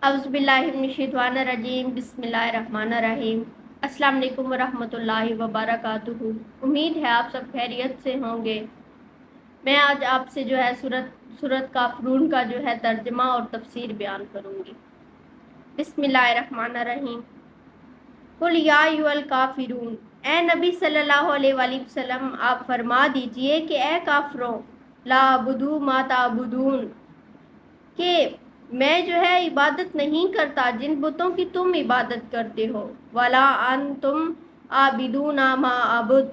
اعوذ باللہ من الشیطان الرجیم، بسم اللہ الرحمن الرحیم۔ السلام علیکم ورحمۃ اللہ وبرکاتہ۔ امید ہے آپ سب خیریت سے ہوں گے۔ میں آج آپ سے سورت کافرون کا ترجمہ اور تفسیر بیان کروں گی۔ بسم اللہ الرحمن الرحیم۔ قل یا ایھا الکافرون، اے نبی صلی اللہ علیہ وآلہ وسلم آپ فرما دیجئے کہ اے کافروں، لا اعبد ما تعبدون، کہ میں عبادت نہیں کرتا جن بتوں کی تم عبادت کرتے ہو، ولا انتم عابدون ما اعبد،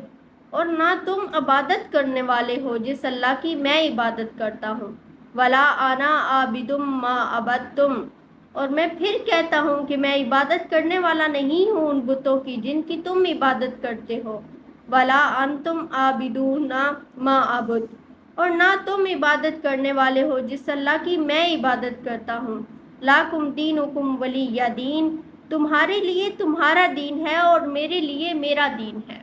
اور نہ تم عبادت کرنے والے ہو جس اللہ کی میں عبادت کرتا ہوں، ولا انا عابد ما عبدتم، اور میں پھر کہتا ہوں کہ میں عبادت کرنے والا نہیں ہوں ان بتوں کی جن کی تم عبادت کرتے ہو، ولا انتم عابدون ما اعبد، اور نہ تم عبادت کرنے والے ہو جس اللہ کی میں عبادت کرتا ہوں، لاکم دینکم ولی دین، تمہارے لیے تمہارا دین ہے اور میرے لیے میرا دین ہے۔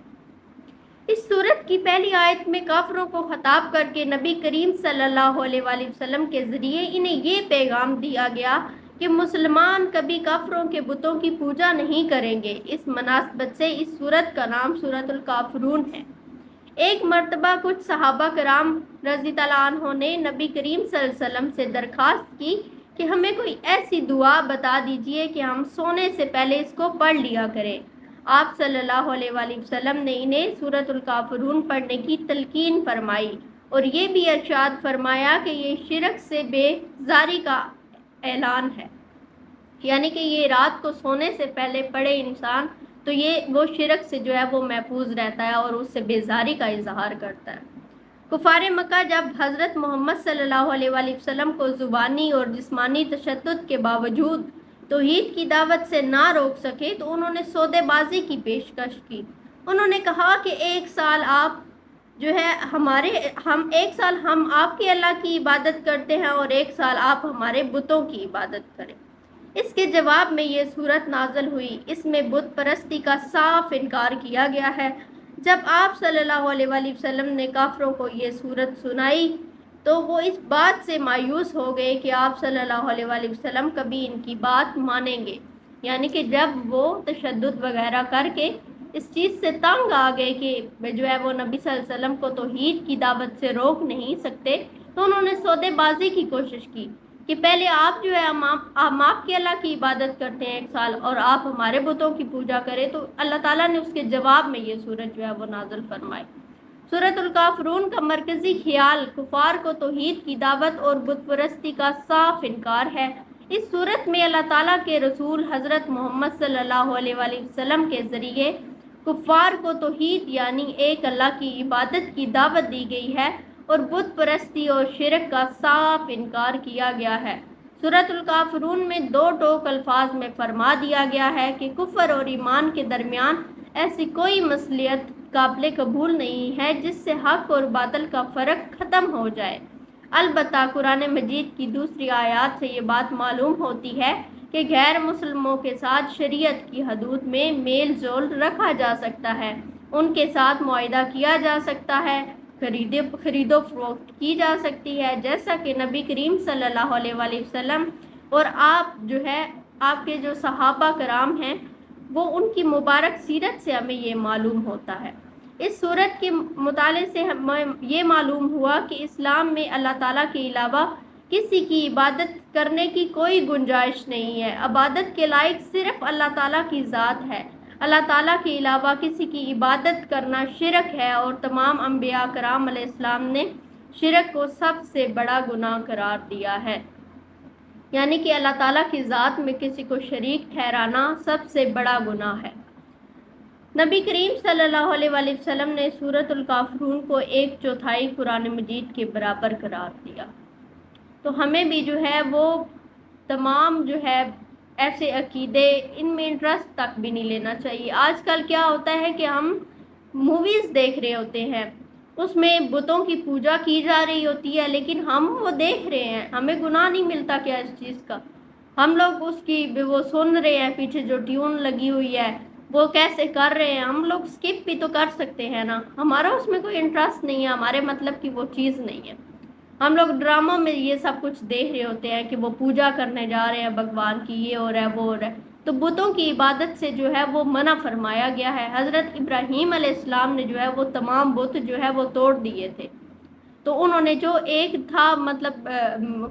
اس سورت کی پہلی آیت میں کافروں کو خطاب کر کے نبی کریم صلی اللہ علیہ وآلہ وسلم کے ذریعے انہیں یہ پیغام دیا گیا کہ مسلمان کبھی کافروں کے بتوں کی پوجا نہیں کریں گے۔ اس مناسبت سے اس سورت کا نام سورۃ الکافرون ہے۔ ایک مرتبہ کچھ صحابہ کرام رضی اللہ عنہ نے نبی کریم صلی اللہ علیہ وسلم سے درخواست کی کہ ہمیں کوئی ایسی دعا بتا دیجئے کہ ہم سونے سے پہلے اس کو پڑھ لیا کریں۔ آپ صلی اللہ علیہ وآلہ وسلم نے انہیں سورۃ الکافرون پڑھنے کی تلقین فرمائی اور یہ بھی ارشاد فرمایا کہ یہ شرک سے بیزاری کا اعلان ہے، یعنی کہ یہ رات کو سونے سے پہلے پڑھے انسان تو وہ شرک سے وہ محفوظ رہتا ہے اور اس سے بیزاری کا اظہار کرتا ہے۔ کفار مکہ جب حضرت محمد صلی اللہ علیہ وآلہ وسلم کو زبانی اور جسمانی تشدد کے باوجود توحید کی دعوت سے نہ روک سکے تو انہوں نے سودے بازی کی پیشکش کی۔ انہوں نے کہا کہ ایک سال ہم آپ کے اللہ کی عبادت کرتے ہیں اور ایک سال آپ ہمارے بتوں کی عبادت کریں۔ اس کے جواب میں یہ سورت نازل ہوئی۔ اس میں بت پرستی کا صاف انکار کیا گیا ہے۔ جب آپ صلی اللہ علیہ وآلہ وسلم نے کافروں کو یہ سورت سنائی تو وہ اس بات سے مایوس ہو گئے کہ آپ صلی اللہ علیہ وآلہ وسلم کبھی ان کی بات مانیں گے، یعنی کہ جب وہ تشدد وغیرہ کر کے اس چیز سے تنگ آ گئے کہ وہ نبی صلی اللہ علیہ وسلم کو توحید کی دعوت سے روک نہیں سکتے، تو انہوں نے سودے بازی کی کوشش کی کہ پہلے آپ ہم آپ کے اللہ کی عبادت کرتے ہیں ایک سال اور آپ ہمارے بتوں کی پوجا کریں، تو اللہ تعالیٰ نے اس کے جواب میں یہ سورت وہ نازل فرمائی۔ سورۃ الکافرون کا مرکزی خیال کفار کو توحید کی دعوت اور بت پرستی کا صاف انکار ہے۔ اس سورت میں اللہ تعالیٰ کے رسول حضرت محمد صلی اللہ علیہ وآلہ وسلم کے ذریعے کفار کو توحید یعنی ایک اللہ کی عبادت کی دعوت دی گئی ہے اور بت پرستی اور شرک کا صاف انکار کیا گیا ہے۔ سورۃ الکافرون میں دو ٹوک الفاظ میں فرما دیا گیا ہے کہ کفر اور ایمان کے درمیان ایسی کوئی مصلحت قابل قبول نہیں ہے جس سے حق اور باطل کا فرق ختم ہو جائے۔ البتہ قرآن مجید کی دوسری آیات سے یہ بات معلوم ہوتی ہے کہ غیر مسلموں کے ساتھ شریعت کی حدود میں میل جول رکھا جا سکتا ہے، ان کے ساتھ معاہدہ کیا جا سکتا ہے، خرید و فروخت کی جا سکتی ہے، جیسا کہ نبی کریم صلی اللہ علیہ وآلہ وسلم اور آپ کے جو صحابہ کرام ہیں وہ ان کی مبارک سیرت سے ہمیں یہ معلوم ہوتا ہے۔ اس سورت کے مطالعے سے ہمیں یہ معلوم ہوا کہ اسلام میں اللہ تعالیٰ کے علاوہ کسی کی عبادت کرنے کی کوئی گنجائش نہیں ہے۔ عبادت کے لائق صرف اللہ تعالیٰ کی ذات ہے۔ اللہ تعالیٰ کے علاوہ کسی کی عبادت کرنا شرک ہے اور تمام انبیاء کرام علیہ السلام نے شرک کو سب سے بڑا گناہ قرار دیا ہے، یعنی کہ اللہ تعالیٰ کی ذات میں کسی کو شریک ٹھہرانا سب سے بڑا گناہ ہے۔ نبی کریم صلی اللہ علیہ وآلہ وسلم نے سورۃ الکافرون کو 1/4 قرآن مجید کے برابر قرار دیا۔ تو ہمیں بھی وہ تمام ایسے عقیدے ان میں انٹرسٹ تک بھی نہیں لینا چاہیے۔ آج کل کیا ہوتا ہے کہ ہم موویز دیکھ رہے ہوتے ہیں، اس میں بتوں کی پوجا کی جا رہی ہوتی ہے، لیکن ہم وہ دیکھ رہے ہیں، ہمیں گناہ نہیں ملتا کیا اس چیز کا؟ ہم لوگ اس کی وہ سن رہے ہیں، پیچھے جو ٹیون لگی ہوئی ہے وہ کیسے کر رہے ہیں، ہم لوگ سکپ بھی تو کر سکتے ہیں نا، ہمارا اس میں کوئی انٹرسٹ نہیں ہے، ہمارے مطلب کی وہ چیز نہیں ہے۔ ہم لوگ ڈراموں میں یہ سب کچھ دیکھ رہے ہوتے ہیں کہ وہ پوجا کرنے جا رہے ہیں بھگوان کی، یہ ہو رہا ہے وہ ہو رہا ہے، تو بتوں کی عبادت سے جو ہے وہ منع فرمایا گیا ہے۔ حضرت ابراہیم علیہ السلام نے جو ہے وہ تمام بت جو ہے وہ توڑ دیے تھے، تو انہوں نے جو ایک تھا مطلب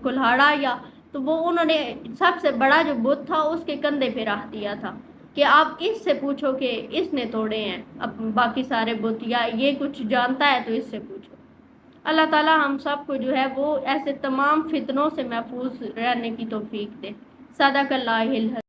کلہاڑا یا، تو وہ انہوں نے سب سے بڑا جو بت تھا اس کے کندھے پہ رکھ دیا تھا کہ آپ اس سے پوچھو کہ اس نے توڑے ہیں، اب باقی سارے بت یا یہ کچھ جانتا ہے تو اس سے پوچھو۔ اللہ تعالیٰ ہم سب کو جو ہے وہ ایسے تمام فتنوں سے محفوظ رہنے کی توفیق دے۔ صدق اللہ العظیم۔